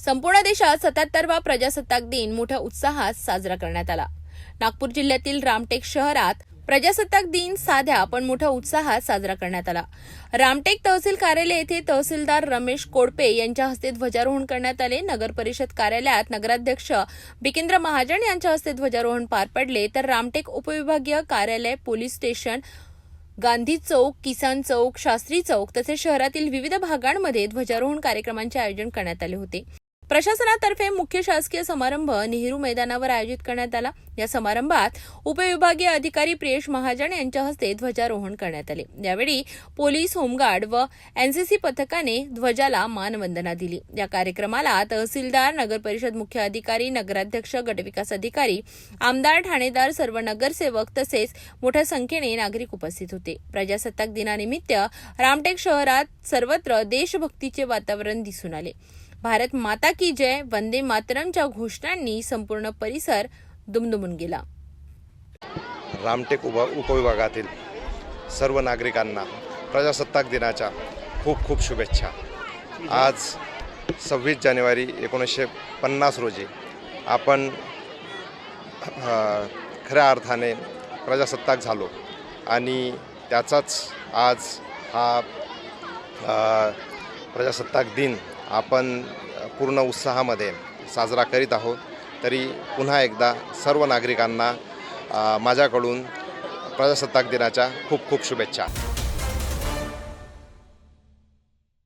संपूर्ण देशात 77वा प्रजासत्ताक दिन मोठ्या उत्साहात साजरा करण्यात आला। नागपूर जिल्ह्यातील रामटेक शहरात प्रजासत्ताक दिन साध्या पण मोठ्या उत्साहात साजरा करण्यात आला। रामटेक तहसील कार्यालय येथे तहसीलदार रमेश कोडपे यांच्या हस्ते ध्वजारोहण करण्यात आले। नगर परिषद कार्यालयात नगराध्यक्ष बिकेंद्र महाजन यांच्या हस्ते ध्वजारोहण पार पडले, तर रामटेक उपविभागीय कार्यालय, पोलीस स्टेशन, गांधी चौक, किसान चौक, शास्त्री चौक तसेच शहरातील विविध भागांमध्ये ध्वजारोहण कार्यक्रमांचे आयोजन करण्यात आले होते। प्रशासनातर्फे मुख्य शासकीय समारंभ नेहरू मैदानावर आयोजित करण्यात आला। या समारंभात उपविभागीय अधिकारी प्रियेश महाजन यांच्या हस्ते ध्वजारोहण करण्यात आले। यावेळी पोलीस, होमगार्ड व एनसीसी पथकाने ध्वजाला मानवंदना दिली। या कार्यक्रमाला तहसीलदार, नगर परिषद मुख्य अधिकारी, नगराध्यक्ष, गटविकास अधिकारी, आमदार, ठाणेदार, सर्व नगरसेवक तसेच मोठ्या संख्येने नागरिक उपस्थित होते। प्रजासत्ताक दिनानिमित्त रामटेक शहरात सर्वत्र देशभक्तीचे वातावरण दिसून आले। भारत माता की जय, वंदे मातरमच्या घोषणांनी संपूर्ण परिसर दुमदुमून गेला। रामटेक उपविभागातील सर्व नागरिकांना प्रजासत्ताक दिनाच्या खूप खूप शुभेच्छा। आज 26 जानेवारी 1950 रोजी आपण खऱ्या अर्थाने प्रजासत्ताक झालो आणि त्याचाच आज हा प्रजासत्ताक दिन आपण पूर्ण उत्साहामध्ये साजरा करीत आहोत। तरी पुन्हा एकदा सर्व नागरिकांना माझ्याकडून प्रजासत्ताक दिनाच्या खूप खूप शुभेच्छा।